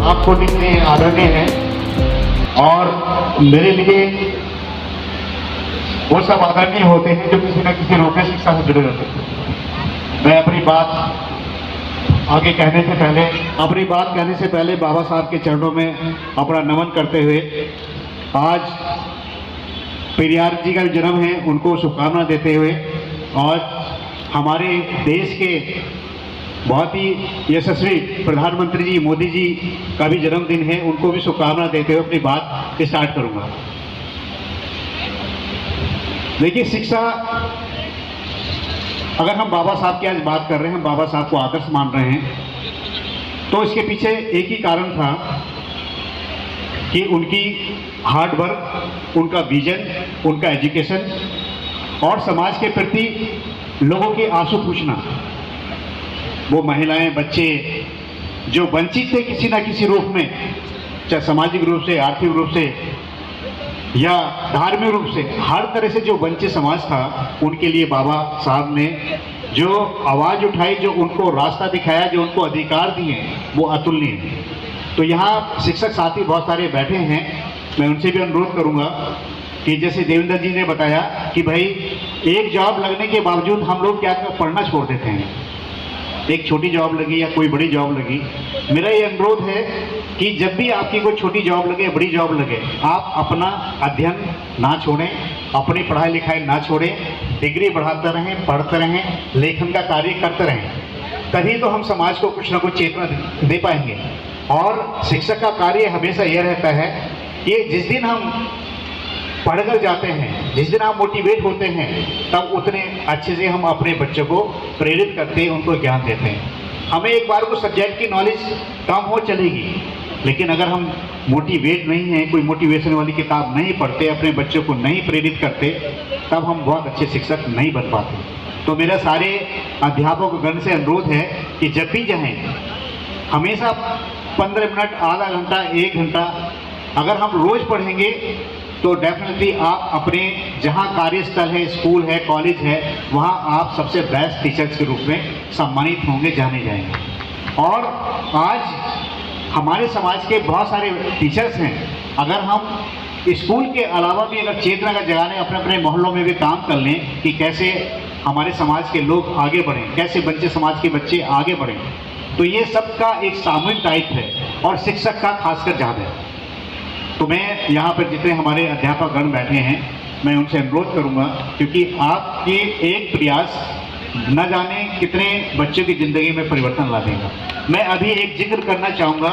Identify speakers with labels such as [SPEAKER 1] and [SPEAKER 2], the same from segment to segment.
[SPEAKER 1] आपको इतने आदरणीय हैं और मेरे लिए वो सब आदरणीय होते हैं जो किसी न किसी रूप में शिक्षा से जुड़े रहते हैं। मैं अपनी बात कहने से पहले बाबा साहब के चरणों में अपना नमन करते हुए आज पेरियार जी का जन्म है, उनको शुभकामना देते हुए और हमारे देश के बहुत ही यशस्वी प्रधानमंत्री जी मोदी जी का भी जन्मदिन है, उनको भी शुभकामना देते हुए अपनी बात स्टार्ट करूंगा। देखिए, शिक्षा, अगर हम बाबा साहब की आज बात कर रहे हैं, बाबा साहब को आदर्श मान रहे हैं, तो इसके पीछे एक ही कारण था कि उनकी हार्ड वर्क, उनका विजन, उनका एजुकेशन और समाज के प्रति लोगों के आंसू पूछना। वो महिलाएं, बच्चे जो वंचित थे किसी न किसी रूप में, चाहे सामाजिक रूप से, आर्थिक रूप से या धार्मिक रूप से, हर तरह से जो वंचित समाज था, उनके लिए बाबा साहब ने जो आवाज़ उठाई, जो उनको रास्ता दिखाया, जो उनको अधिकार दिए, वो अतुलनीय है। तो यहाँ शिक्षक साथी बहुत सारे बैठे हैं, मैं उनसे भी अनुरोध करूँगा कि जैसे देवेंद्र जी ने बताया कि भाई एक जॉब लगने के बावजूद हम लोग क्या पढ़ना छोड़ देते हैं, एक छोटी जॉब लगी या कोई बड़ी जॉब लगी। मेरा ये अनुरोध है कि जब भी आपकी कोई छोटी जॉब लगे, बड़ी जॉब लगे, आप अपना अध्ययन ना छोड़ें, अपनी पढ़ाई लिखाई ना छोड़ें, डिग्री बढ़ाते रहें, पढ़ते रहें, लेखन का कार्य करते रहें, तभी तो हम समाज को कुछ ना कुछ चेतना दे पाएंगे। और शिक्षक का कार्य हमेशा यह रहता है कि जिस दिन हम पढ़कर जाते हैं, जिस दिन आप मोटिवेट होते हैं, तब उतने अच्छे से हम अपने बच्चों को प्रेरित करते हैं, उनको ज्ञान देते हैं। हमें एक बार को सब्जेक्ट की नॉलेज कम हो चलेगी, लेकिन अगर हम मोटिवेट नहीं हैं, कोई मोटिवेशन वाली किताब नहीं पढ़ते, अपने बच्चों को नहीं प्रेरित करते, तब हम बहुत अच्छे शिक्षक नहीं बन पाते। तो मेरा सारे अध्यापक गण से अनुरोध है कि जब भी जाएँ, हमेशा 15 मिनट, आधा घंटा, 1 घंटा अगर हम रोज़ पढ़ेंगे तो डेफिनेटली आप अपने जहाँ कार्यस्थल है, स्कूल है, कॉलेज है, वहाँ आप सबसे बेस्ट टीचर्स के रूप में सम्मानित होंगे, जाने जाएंगे। और आज हमारे समाज के बहुत सारे टीचर्स हैं, अगर हम स्कूल के अलावा भी अगर चेतना का जगाने अपने अपने मोहल्लों में भी काम कर लें कि कैसे हमारे समाज के लोग आगे बढ़ें, कैसे बच्चे, समाज के बच्चे आगे बढ़ें, तो ये सबका एक सामूहिक दायित्व है और शिक्षक का खासकर ज़्यादा है। तो मैं यहाँ पर जितने हमारे अध्यापक गण बैठे हैं, मैं उनसे अनुरोध करूँगा, क्योंकि आपके एक प्रयास न जाने कितने बच्चों की ज़िंदगी में परिवर्तन ला देगा। मैं अभी एक जिक्र करना चाहूँगा,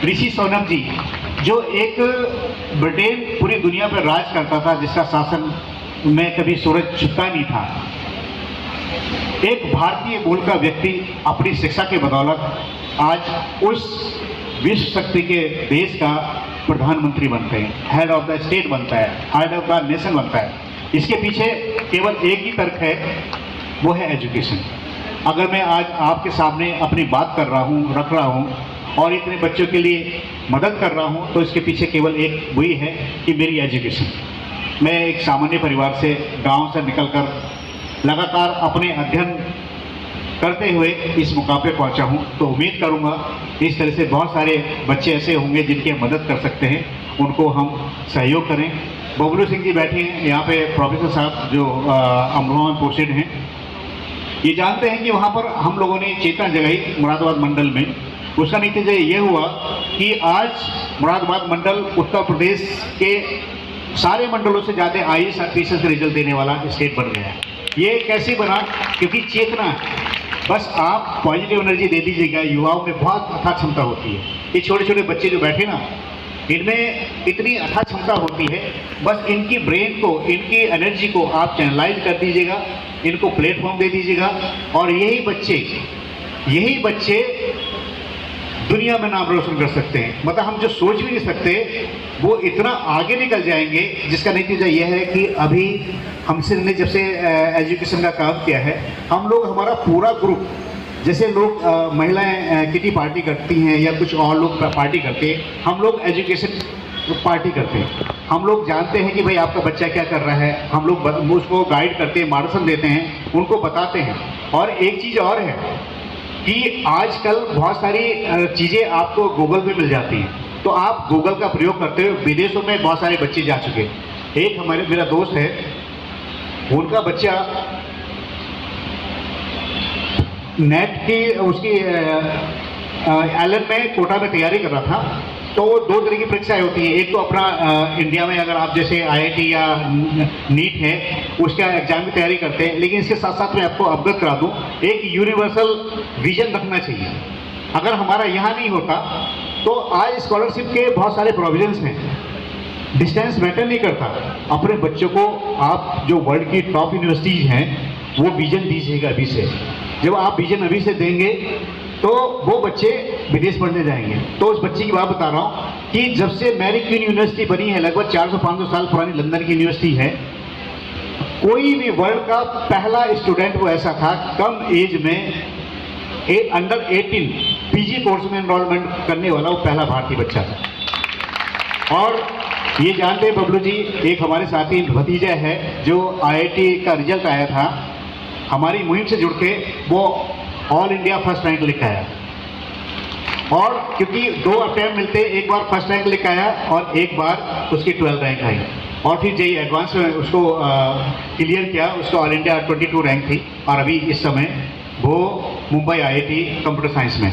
[SPEAKER 1] ऋषि सोनक जी, जो एक ब्रिटेन पूरी दुनिया पर राज करता था, जिसका शासन में कभी सूरज छुपता नहीं था। एक भारतीय मूल का व्यक्ति अपनी शिक्षा के बदौलत आज उस विश्व शक्ति के देश का प्रधानमंत्री बनते हैं, हेड ऑफ द स्टेट बनता है, हेड ऑफ द नेशन बनता है। इसके पीछे केवल एक ही तर्क है, वो है एजुकेशन। अगर मैं आज आपके सामने अपनी बात कर रहा हूँ, रख रहा हूँ और इतने बच्चों के लिए मदद कर रहा हूँ, तो इसके पीछे केवल एक वही है कि मेरी एजुकेशन। मैं एक सामान्य परिवार से, गाँव से निकलकर लगातार अपने अध्ययन करते हुए इस मौका पे पहुंचा हूं, तो उम्मीद करूंगा इस तरह से बहुत सारे बच्चे ऐसे होंगे जिनकी हम मदद कर सकते हैं, उनको हम सहयोग करें। बबलू सिंह जी बैठे हैं यहाँ पे, प्रोफेसर साहब जो अमरोहा में पोस्टेड हैं, ये जानते हैं कि वहाँ पर हम लोगों ने चेतना जगाई मुरादाबाद मंडल में। उसका नतीजा ये हुआ कि आज मुरादाबाद मंडल उत्तर प्रदेश के सारे मंडलों से ज़्यादा IAS और PCS रिजल्ट देने वाला स्टेट बन गया है। ये कैसे बना? क्योंकि चेतना है, बस आप पॉजिटिव एनर्जी दे दीजिएगा। युवाओं में बहुत अथाह क्षमता होती है, ये छोटे छोटे बच्चे जो बैठे ना, इनमें इतनी अथाह क्षमता होती है, बस इनकी ब्रेन को, इनकी एनर्जी को आप चैनलाइज कर दीजिएगा, इनको प्लेटफॉर्म दे दीजिएगा, और यही बच्चे दुनिया में नाम रोशन कर सकते हैं। मतलब हम जो सोच भी नहीं सकते, वो इतना आगे निकल जाएंगे, जिसका नतीजा यह है कि अभी हमसे ने जब से एजुकेशन का काम किया है, हम लोग, हमारा पूरा ग्रुप, जैसे लोग महिलाएं किटी पार्टी करती हैं या कुछ और लोग पार्टी करते हैं, हम लोग एजुकेशन पार्टी करते हैं। हम लोग जानते हैं कि भाई आपका बच्चा क्या कर रहा है, हम लोग उसको गाइड करते हैं, मार्गदर्शन देते हैं, उनको बताते हैं। और एक चीज़ और है कि आजकल बहुत सारी चीज़ें आपको गूगल पे मिल जाती हैं, तो आप गूगल का प्रयोग करते हुए विदेशों में बहुत सारे बच्चे जा चुके। एक मेरा दोस्त है, उनका बच्चा नेट की उसकी एलन में कोटा में तैयारी कर रहा था। तो वो दो तरह की परीक्षाएं होती हैं, एक तो अपना इंडिया में अगर आप जैसे IIT या नीट है उसका एग्जाम की तैयारी करते हैं, लेकिन इसके साथ साथ मैं आपको अवगत करा दूं, एक यूनिवर्सल विजन रखना चाहिए। अगर हमारा यहाँ नहीं होता तो आज स्कॉलरशिप के बहुत सारे प्रोविजंस हैं, डिस्टेंस मैटर नहीं करता। अपने बच्चों को आप जो वर्ल्ड की टॉप यूनिवर्सिटीज़ हैं वो विजन दीजिएगा अभी से। जब आप विजन अभी से देंगे तो वो बच्चे विदेश पढ़ने जाएंगे। तो उस बच्चे की बात बता रहा हूँ कि जब से मैरी क्वीन यूनिवर्सिटी बनी है, लगभग 400-500 साल पुरानी लंदन की यूनिवर्सिटी है, कोई भी वर्ल्ड का पहला स्टूडेंट वो ऐसा था कम एज में अंडर 18 PG कोर्स में एनरोलमेंट करने वाला वो पहला भारतीय बच्चा था। और ये जानते हैं बबलू जी, एक हमारे साथी भतीजा है जो IIT का रिजल्ट आया था, हमारी मुहिम से जुड़ के वो ऑल इंडिया फर्स्ट रैंक लेकर आया। और क्योंकि 2 अटेम्प्ट मिलते, एक बार फर्स्ट रैंक लेकर आया और एक बार उसकी 12 रैंक आई, और फिर JEE एडवांस में उसको क्लियर किया, उसको ऑल इंडिया 22 रैंक थी, और अभी इस समय वो मुंबई IIT कंप्यूटर साइंस में।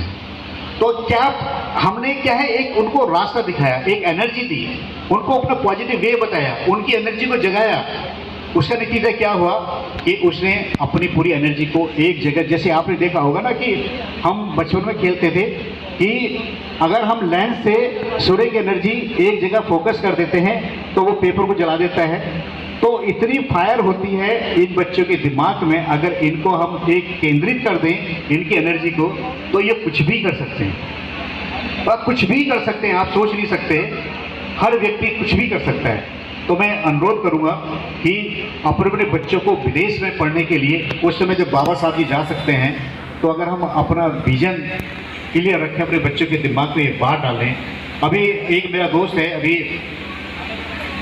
[SPEAKER 1] तो क्या हमने क्या है, एक उनको रास्ता दिखाया, एक एनर्जी दी, उनको अपना पॉजिटिव वे बताया, उनकी एनर्जी को जगाया। उसका नतीजा क्या हुआ कि उसने अपनी पूरी एनर्जी को एक जगह, जैसे आपने देखा होगा ना कि हम बचपन में खेलते थे कि अगर हम लेंस से सूर्य की एनर्जी एक जगह फोकस कर देते हैं तो वो पेपर को जला देता है। तो इतनी फायर होती है इन बच्चों के दिमाग में, अगर इनको हम एक केंद्रित कर दें इनकी एनर्जी को, तो ये कुछ भी कर सकते हैं, और कुछ भी कर सकते हैं, आप सोच नहीं सकते, हर व्यक्ति कुछ भी कर सकता है। तो मैं अनुरोध करूंगा कि अपने बच्चों को विदेश में पढ़ने के लिए उस समय जब बाबा साहब जी जा सकते हैं, तो अगर हम अपना विजन क्लियर रखें, अपने बच्चों के दिमाग में एक बात डालें। अभी एक मेरा दोस्त है, अभी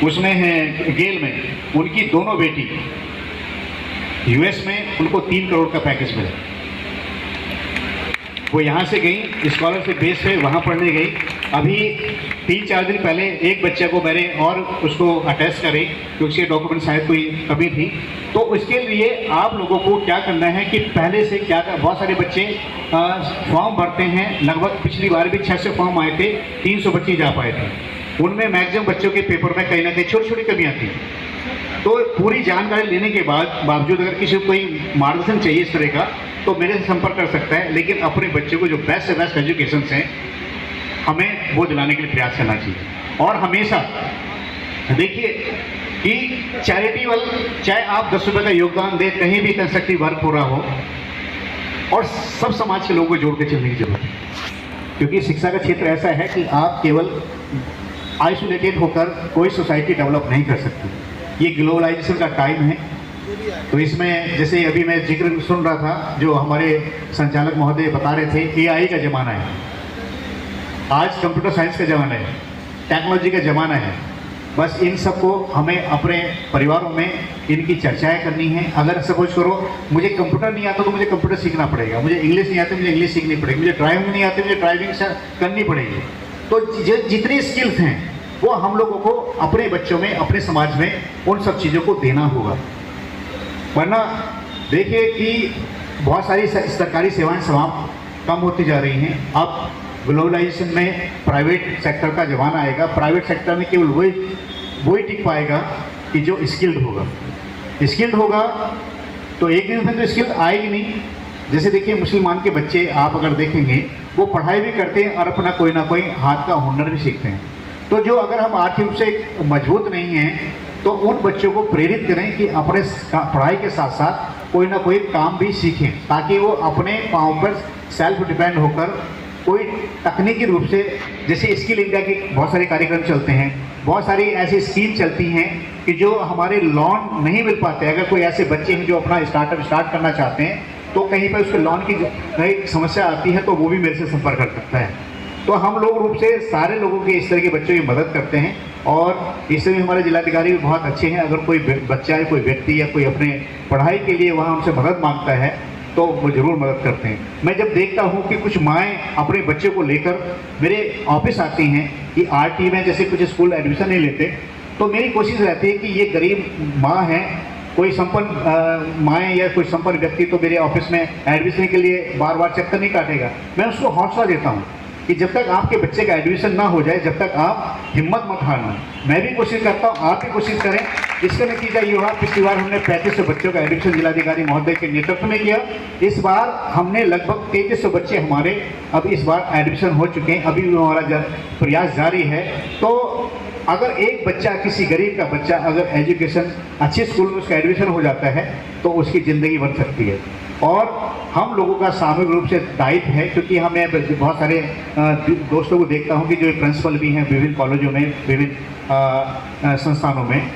[SPEAKER 1] उसमें है गेल में, उनकी दोनों बेटी US में, उनको 3 करोड़ का पैकेज मिला। वो यहाँ से गई, स्कॉलरशिप बेस पे वहाँ पढ़ने गई। अभी 3-4 दिन पहले एक बच्चे को मैंने और उसको अटैच करे क्योंकि उसके डॉक्यूमेंट शायद कोई कमी थी। तो उसके लिए आप लोगों को क्या करना है कि पहले से क्या बहुत सारे बच्चे फॉर्म भरते हैं, लगभग पिछली बार भी 600 फॉर्म आए थे, 300 बच्चे जा पाए थे। उनमें मैक्सिमम बच्चों के पेपर में कहीं ना कहीं छोटी छोटी कमियाँ थी। तो पूरी जानकारी लेने के बावजूद अगर किसी को कोई मार्गदर्शन चाहिए इस तरह का, तो मेरे से संपर्क कर सकता है। लेकिन अपने बच्चों को जो बेस्ट से बेस्ट एजुकेशन हैं हमें वो दिलाने के लिए प्रयास करना चाहिए। और हमेशा देखिए कि चैरिटेबल, चाहे आप 10 रुपये का योगदान दें, कहीं भी कंस्ट्रक्टिव वर्क हो रहा हो, और सब समाज के लोगों को जोड़ के चलने की जरूरत है। क्योंकि शिक्षा का क्षेत्र ऐसा है कि आप केवल आइसोलेटेड होकर कोई सोसाइटी डेवलप नहीं कर सकती। ये ग्लोबलाइजेशन का टाइम है, तो इसमें जैसे अभी मैं जिक्र सुन रहा था, जो हमारे संचालक महोदय बता रहे थे, AI का ज़माना है, आज कंप्यूटर साइंस का ज़माना है, टेक्नोलॉजी का ज़माना है। बस इन सबको हमें अपने परिवारों में इनकी चर्चाएं करनी है। अगर सपोज करो मुझे कंप्यूटर नहीं आता तो मुझे कंप्यूटर सीखना पड़ेगा, मुझे इंग्लिश नहीं आती मुझे इंग्लिश सीखनी पड़ेगी, मुझे ड्राइविंग नहीं आती मुझे ड्राइविंग करनी पड़ेगी। तो जितनी स्किल्स हैं वो हम लोगों को अपने बच्चों में, अपने समाज में उन सब चीज़ों को देना होगा। वरना देखिए कि बहुत सारी सरकारी सेवाएं समाप्त कम होती जा रही हैं। अब ग्लोबलाइजेशन में प्राइवेट सेक्टर का ज़माना आएगा। प्राइवेट सेक्टर में केवल वही टिक पाएगा कि जो स्किल्ड होगा। स्किल्ड होगा तो एक दिन में तो स्किल्ड आएगी नहीं। जैसे देखिए मुसलमान के बच्चे आप अगर देखेंगे वो पढ़ाई भी करते हैं और अपना कोई ना कोई हाथ का हुनर भी सीखते हैं। तो जो अगर हम आर्थिक रूप से मजबूत नहीं हैं तो उन बच्चों को प्रेरित करें कि अपने पढ़ाई के साथ साथ कोई ना कोई काम भी सीखें, ताकि वो अपने पाँव पर सेल्फ डिपेंड होकर कोई तकनीकी रूप से, जैसे स्किल इंडिया के बहुत सारे कार्यक्रम चलते हैं, बहुत सारी ऐसी स्कीम चलती हैं कि जो हमारे लोन नहीं मिल पाते। अगर कोई ऐसे बच्चे हैं जो अपना स्टार्टअप स्टार्ट करना चाहते हैं तो कहीं पर उसके लोन की कहीं समस्या आती है तो वो भी मेरे से संपर्क कर सकता है। तो हम लोग रूप से सारे लोगों के इस तरह के बच्चों की मदद करते हैं और इसमें हमारे जिलाधिकारी भी बहुत अच्छे हैं। अगर कोई बच्चा या कोई व्यक्ति या कोई अपने पढ़ाई के लिए वहाँ हमसे मदद मांगता है तो वो ज़रूर मदद करते हैं। मैं जब देखता हूँ कि कुछ माएँ अपने बच्चे को लेकर मेरे ऑफिस आती हैं कि आरटी में जैसे कुछ स्कूल एडमिशन नहीं लेते, तो मेरी कोशिश रहती है कि ये गरीब माँ है, कोई संपन्न माएँ या कोई संपन्न व्यक्ति तो मेरे ऑफिस में एडमिशन के लिए बार बार चक्कर नहीं काटेगा। मैं उसको हौसला देता हूँ कि जब तक आपके बच्चे का एडमिशन ना हो जाए, जब तक आप हिम्मत मत हारना। मैं भी कोशिश करता हूँ, आप भी कोशिश करें। इसका नतीजा ये हुआ, पिछली बार हमने 3500 बच्चों का एडमिशन जिलाधिकारी महोदय के नेतृत्व में किया। इस बार हमने लगभग 3300 बच्चे हमारे अब इस बार एडमिशन हो चुके हैं। अभी भी हमारा प्रयास जारी है। तो अगर एक बच्चा, किसी गरीब का बच्चा अगर एजुकेशन अच्छे स्कूल में उसका एडमिशन हो जाता है तो उसकी ज़िंदगी बन सकती है। और हम लोगों का सामूहिक रूप से दायित्व है, क्योंकि हमें बहुत सारे दोस्तों को देखता हूं कि जो प्रिंसिपल भी हैं विभिन्न कॉलेजों में, विभिन्न संस्थानों में,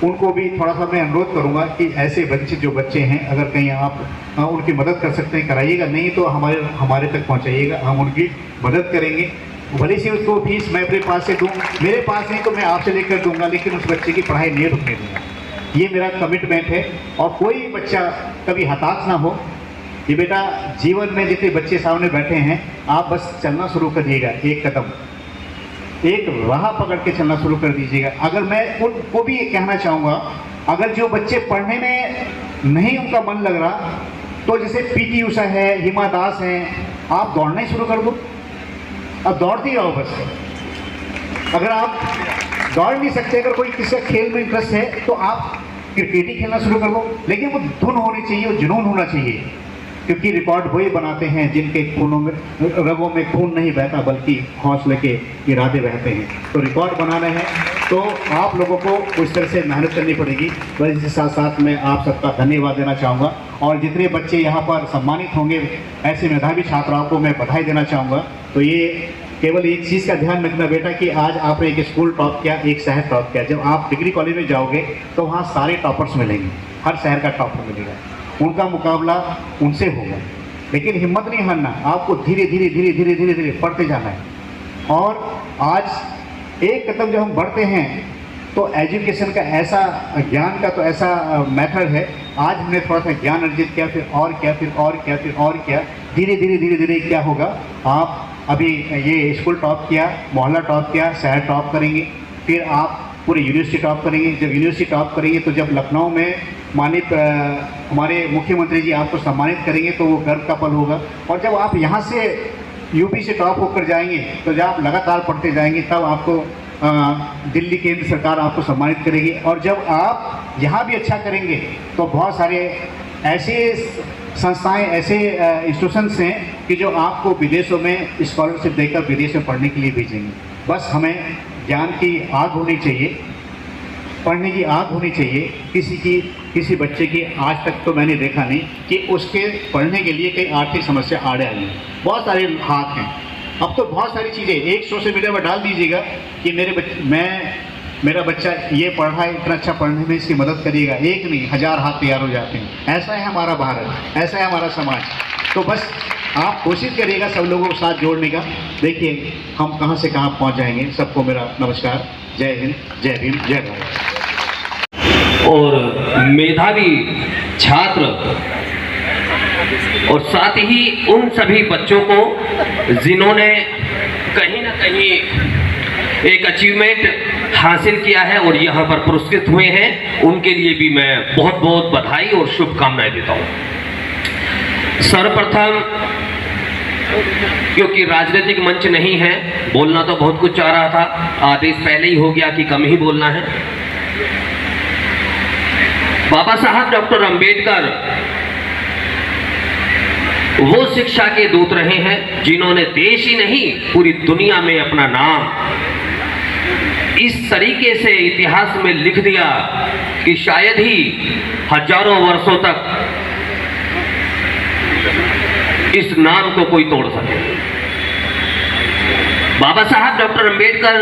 [SPEAKER 1] उनको भी थोड़ा सा मैं अनुरोध करूंगा कि ऐसे बच्चे हैं, अगर कहीं आप उनकी मदद कर सकते हैं कराइएगा, नहीं तो हमारे तक पहुंचाइएगा, हम उनकी मदद करेंगे। भले से उसको फीस मैं अपने पास से दूँ, मेरे पास नहीं तो मैं आपसे लेकर दूंगा, लेकिन उस बच्चे की पढ़ाई नहीं रुकने दूंगा। ये मेरा कमिटमेंट है। और कोई बच्चा कभी हताश ना हो। ये बेटा, जीवन में जितने बच्चे सामने बैठे हैं, आप बस चलना शुरू कर दीजिएगा, एक कदम, एक राह पकड़ के चलना शुरू कर दीजिएगा। अगर मैं उनको भी ये कहना चाहूँगा, अगर जो बच्चे पढ़ने में नहीं उनका मन लग रहा, तो जैसे पीटी उषा है, हिमा दास हैं, आप दौड़ना ही शुरू कर दो। अब दौड़ती रहो बस। अगर आप दौड़ नहीं सकते, अगर कोई किसी खेल में इंटरेस्ट है, तो आप क्रिकेट ही खेलना शुरू कर दो। लेकिन वो धुन होनी चाहिए, वो जुनून होना चाहिए, क्योंकि रिकॉर्ड वही बनाते हैं जिनके खूनों में, रगों में खून नहीं बहता, बल्कि हौसले के इरादे बहते हैं। तो रिकॉर्ड बनाना है तो आप लोगों को उस तरह से मेहनत करनी पड़ेगी। बस इसके साथ साथ मैं आप सबका धन्यवाद देना चाहूँगा, और जितने बच्चे यहाँ पर सम्मानित होंगे, ऐसे मेधावी छात्राओं को मैं बधाई देना चाहूँगा। तो ये केवल एक चीज़ का ध्यान रखना बेटा कि आज आपने एक स्कूल टॉप किया, एक शहर टॉप किया। जब आप डिग्री कॉलेज में जाओगे तो वहाँ सारे टॉपर्स मिलेंगे, हर शहर का टॉपर मिलेगा, उनका मुकाबला उनसे होगा। लेकिन हिम्मत नहीं हारना, आपको धीरे धीरे धीरे धीरे धीरे धीरे पढ़ते जाना है। और आज एक कदम जब हम बढ़ते हैं तो एजुकेशन का ऐसा, ज्ञान का तो ऐसा मेथड है। आज हमने थोड़ा सा ज्ञान अर्जित किया, फिर और क्या, फिर और क्या, फिर और क्या, धीरे धीरे धीरे धीरे क्या होगा, आप अभी ये स्कूल टॉप किया, मोहल्ला टॉप किया, शहर टॉप करेंगे, फिर आप पूरी यूनिवर्सिटी टॉप करेंगे। जब यूनिवर्सिटी टॉप करेंगे तो जब लखनऊ में मानित हमारे मुख्यमंत्री जी आपको सम्मानित करेंगे तो वो गर्व का पल होगा। और जब आप यहाँ से यूपी से टॉप होकर जाएंगे, तो जब आप लगातार पढ़ते जाएंगे, तब आपको दिल्ली केंद्र सरकार आपको सम्मानित करेगी। और जब आप यहाँ भी अच्छा करेंगे तो बहुत सारे ऐसे संस्थाएं, ऐसे इंस्टीट्यूशंस हैं कि जो आपको विदेशों में स्कॉलरशिप देकर विदेश में पढ़ने के लिए भेजेंगे। बस हमें ज्ञान की आग होनी चाहिए, पढ़ने की आग होनी चाहिए। किसी बच्चे की आज तक तो मैंने देखा नहीं कि उसके पढ़ने के लिए कई आर्थिक समस्या आड़े आई हैं। बहुत सारे हाथ हैं। अब तो बहुत सारी चीज़ें एक सोशल मीडिया पर डाल दीजिएगा कि मेरा बच्चा ये पढ़ रहा है, इतना अच्छा पढ़ने में इसकी मदद करिएगा, एक नहीं 1000 हाथ तैयार हो जाते हैं। ऐसा है हमारा भारत, ऐसा है हमारा समाज। तो बस आप कोशिश करिएगा सब लोगों को साथ जोड़ने का। देखिए हम कहाँ से कहाँ पहुँच जाएंगे। सबको मेरा नमस्कार, जय हिंद, जय भीम, जय भारत।
[SPEAKER 2] और मेधावी छात्र और साथ ही उन सभी बच्चों को जिन्होंने कहीं ना कहीं एक अचीवमेंट हासिल किया है और यहाँ पर पुरस्कृत हुए हैं, उनके लिए भी मैं बहुत बहुत बधाई और शुभकामनाएं देता हूँ। सर्वप्रथम, क्योंकि राजनीतिक मंच नहीं है, बोलना तो बहुत कुछ चाह रहा था, आदेश पहले ही हो गया कि कम ही बोलना है। बाबा साहब डॉक्टर अंबेडकर वो शिक्षा के दूत रहे हैं जिन्होंने देश ही नहीं पूरी दुनिया में अपना नाम इस तरीके से इतिहास में लिख दिया कि शायद ही हजारों वर्षों तक इस नाम को कोई तोड़ सके। बाबा साहब डॉक्टर अंबेडकर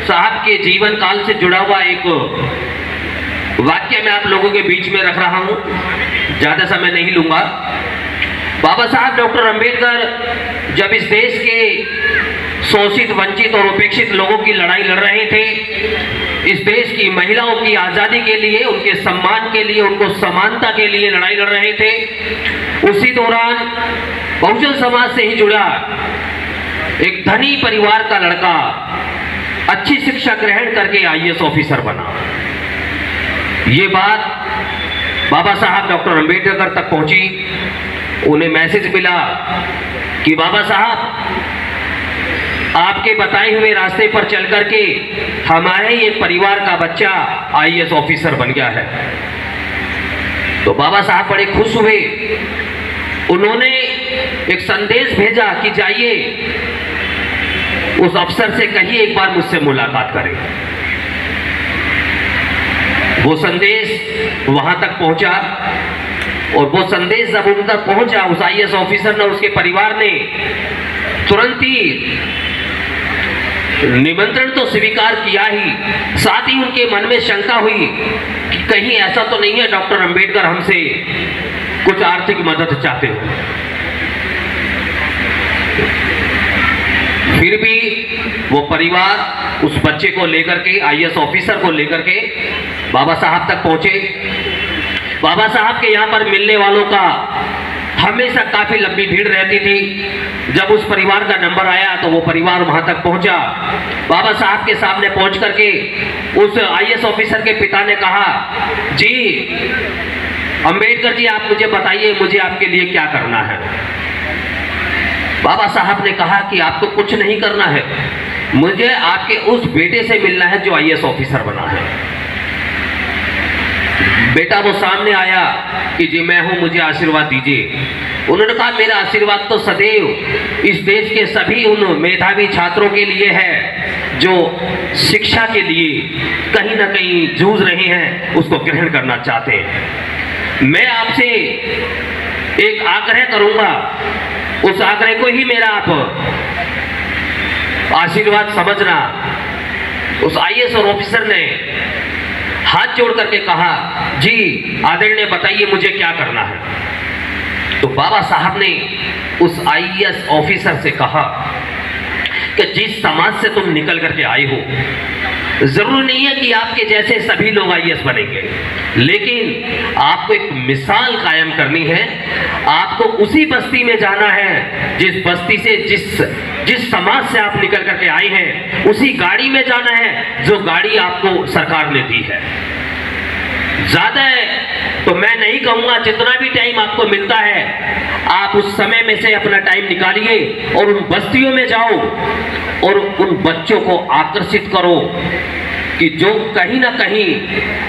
[SPEAKER 2] साहब के जीवन काल से जुड़ा हुआ एक वाक्य मैं आप लोगों के बीच में रख रहा हूं, ज्यादा समय नहीं लूंगा। बाबा साहब डॉक्टर अंबेडकर जब इस देश के शोषित, वंचित और उपेक्षित लोगों की लड़ाई लड़ रहे थे, इस देश की महिलाओं की आज़ादी के लिए, उनके सम्मान के लिए, उनको समानता के लिए लड़ाई लड़ रहे थे, उसी दौरान बहुजन समाज से ही जुड़ा एक धनी परिवार का लड़का अच्छी शिक्षा ग्रहण करके आईएएस ऑफिसर बना। ये बात बाबा साहब डॉक्टर अंबेडकर तक पहुंची। उन्हें मैसेज मिला कि बाबा साहब, आपके बताए हुए रास्ते पर चल करके हमारे ही एक परिवार का बच्चा आईएएस ऑफिसर बन गया है। तो बाबा साहब बड़े खुश हुए। उन्होंने एक संदेश भेजा कि जाइए उस अफसर से कहिए एक बार मुझसे मुलाकात करें। वो संदेश वहां तक पहुंचा और वो संदेश जब उन तक पहुंचा, उस आईएएस ऑफिसर ने, उसके परिवार ने तुरंत ही निमंत्रण तो स्वीकार किया ही, साथ ही उनके मन में शंका हुई कि कहीं ऐसा तो नहीं है डॉक्टर अंबेडकर हमसे कुछ आर्थिक मदद चाहते हो। फिर भी वो परिवार उस बच्चे को लेकर के, आईएएस ऑफिसर को लेकर के बाबा साहब तक पहुंचे। बाबा साहब के यहाँ पर मिलने वालों का हमेशा काफी लंबी भीड़ रहती थी। जब उस परिवार का नंबर आया तो वो परिवार वहां तक पहुंचा। बाबा साहब के सामने पहुंच करके उस आईएएस ऑफिसर के पिता ने कहा, जी अंबेडकर जी, आप मुझे बताइए मुझे आपके लिए क्या करना है। बाबा साहब ने कहा कि आपको कुछ नहीं करना है, मुझे आपके उस बेटे से मिलना है जो आईएएस ऑफिसर बना है। बेटा वो सामने आया कि जी मैं हूं, मुझे आशीर्वाद दीजिए। उन्होंने कहा, मेरा आशीर्वाद तो सदैव इस देश के सभी उन मेधावी छात्रों के लिए है जो शिक्षा के लिए कहीं ना कहीं जूझ रहे हैं, उसको ग्रहण करना चाहते हैं। मैं आपसे एक आग्रह करूंगा, उस आग्रह को ही मेरा आप आशीर्वाद समझना। उस आईएएस ऑफिसर ने हाथ जोड़ करके कहा, जी आदरणीय बताइए मुझे क्या करना है। तो बाबा साहब ने उस आईएएस ऑफिसर से कहा कि जिस समाज से तुम निकल करके आए हो, जरूरी नहीं है कि आपके जैसे सभी लोग आईएएस बनेंगे, लेकिन आपको एक मिसाल कायम करनी है। आपको उसी बस्ती में जाना है जिस बस्ती से, जिस समाज से आप निकल करके आए हैं, उसी गाड़ी में जाना है जो गाड़ी आपको सरकार ने दी है। ज्यादा है तो मैं नहीं कहूंगा, जितना भी टाइम आपको मिलता है आप उस समय में से अपना टाइम निकालिए और उन बस्तियों में जाओ और उन बच्चों को आकर्षित करो कि जो कहीं ना कहीं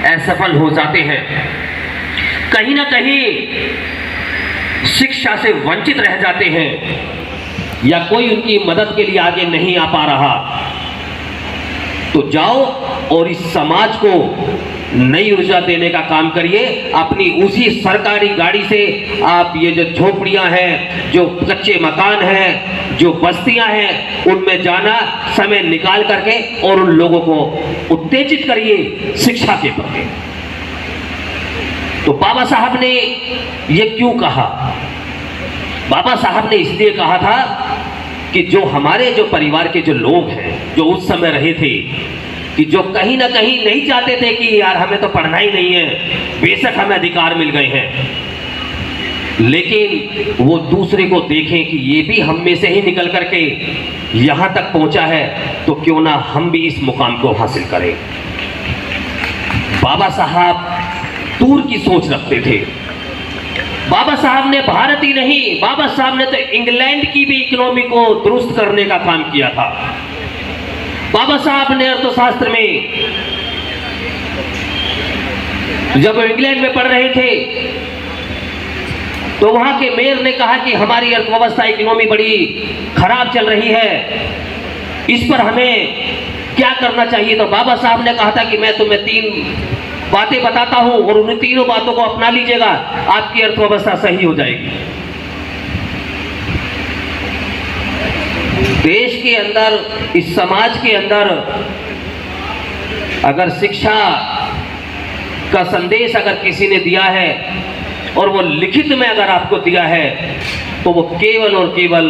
[SPEAKER 2] असफल हो जाते हैं, कहीं ना कहीं शिक्षा से वंचित रह जाते हैं, या कोई उनकी मदद के लिए आगे नहीं आ पा रहा, तो जाओ और इस समाज को नई ऊर्जा देने का काम करिए। अपनी उसी सरकारी गाड़ी से आप ये जो झोपड़ियां हैं, जो कच्चे मकान हैं, जो बस्तियां हैं, उनमें जाना, समय निकाल करके और उन लोगों को उत्तेजित करिए शिक्षा के प्रति। तो बाबा साहब ने ये क्यों कहा? बाबा साहब ने इसलिए कहा था कि जो हमारे जो परिवार के जो लोग हैं, जो उस समय रहे थे, कि जो कहीं ना कहीं नहीं चाहते थे कि यार हमें तो पढ़ना ही नहीं है, बेशक हमें अधिकार मिल गए हैं, लेकिन वो दूसरे को देखें कि ये भी हम में से ही निकल करके यहाँ तक पहुँचा है, तो क्यों ना हम भी इस मुकाम को हासिल करें। बाबा साहब दूर की सोच रखते थे। बाबा साहब ने भारत ही नहीं, बाबा साहब ने तो इंग्लैंड की भी इकोनॉमी को दुरुस्त करने का काम किया था। बाबा साहब ने अर्थशास्त्र में, जब इंग्लैंड में पढ़ रहे थे तो वहां के मेयर ने कहा कि हमारी अर्थव्यवस्था, इकोनॉमी बड़ी खराब चल रही है, इस पर हमें क्या करना चाहिए। तो बाबा साहब ने कहा था कि मैं तुम्हें 3 बातें बताता हूं और उन तीनों बातों को अपना लीजिएगा, आपकी अर्थव्यवस्था सही हो जाएगी। देश के अंदर, इस समाज के अंदर अगर शिक्षा का संदेश अगर किसी ने दिया है और वो लिखित में अगर आपको दिया है, तो वो केवल और केवल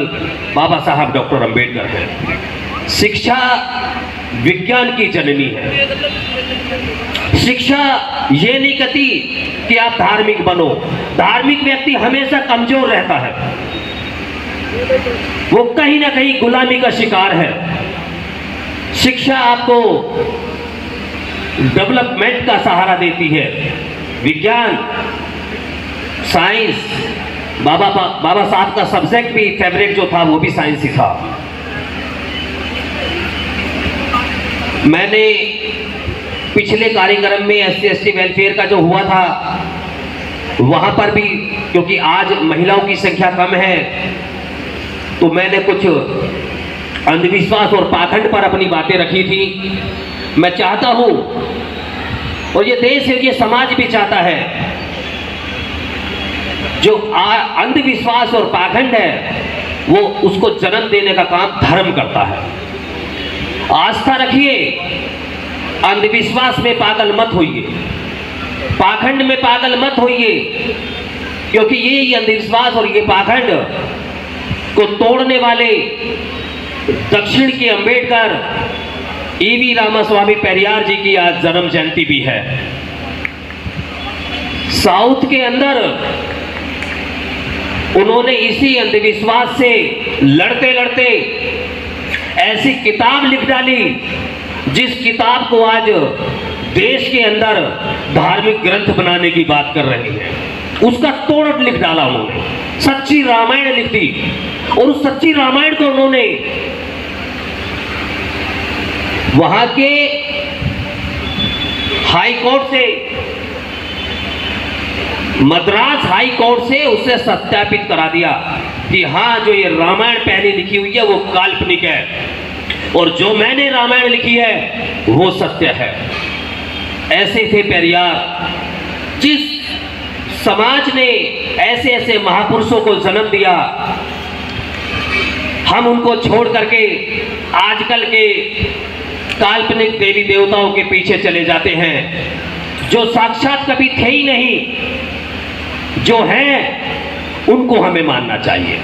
[SPEAKER 2] बाबा साहब डॉक्टर अंबेडकर हैं। शिक्षा विज्ञान की जननी है। शिक्षा ये नहीं कहती कि आप धार्मिक बनो। धार्मिक व्यक्ति हमेशा कमजोर रहता है, वो कहीं ना कहीं गुलामी का शिकार है। शिक्षा आपको डेवलपमेंट का सहारा देती है। विज्ञान, साइंस, बाबा साहब का सब्जेक्ट भी फेवरेट जो था वो भी साइंस ही था। मैंने पिछले कार्यक्रम में SC/ST वेलफेयर का जो हुआ था वहां पर भी, क्योंकि आज महिलाओं की संख्या कम है, तो मैंने कुछ अंधविश्वास और पाखंड पर अपनी बातें रखी थी। मैं चाहता हूं, और ये देश है, ये समाज भी चाहता है, जो अंधविश्वास और पाखंड है वो उसको जन्म देने का काम धर्म करता है। आस्था रखिए, अंधविश्वास में पागल मत होइए, पाखंड में पागल मत होइए, क्योंकि ये अंधविश्वास और ये पाखंड को तोड़ने वाले दक्षिण के अंबेडकर EV रामास्वामी पेरियार जी की आज जन्म जयंती भी है। साउथ के अंदर उन्होंने इसी अंधविश्वास से लड़ते लड़ते ऐसी किताब लिख डाली, जिस किताब को आज देश के अंदर धार्मिक ग्रंथ बनाने की बात कर रहे हैं। उसका तोड़ लिख डाला उन्होंने, सच्ची रामायण लिख दी, और उस सच्ची रामायण को उन्होंने वहां के हाई कोर्ट से, मद्रास हाई कोर्ट से उससे सत्यापित करा दिया कि हाँ, जो ये रामायण पहले लिखी हुई है वो काल्पनिक है, और जो मैंने रामायण लिखी है वो सत्य है। ऐसे थे पेरियार। जिस समाज ने ऐसे ऐसे महापुरुषों को जन्म दिया, हम उनको छोड़ करके आजकल के काल्पनिक देवी देवताओं के पीछे चले जाते हैं, जो साक्षात कभी थे ही नहीं। जो हैं उनको हमें मानना चाहिए।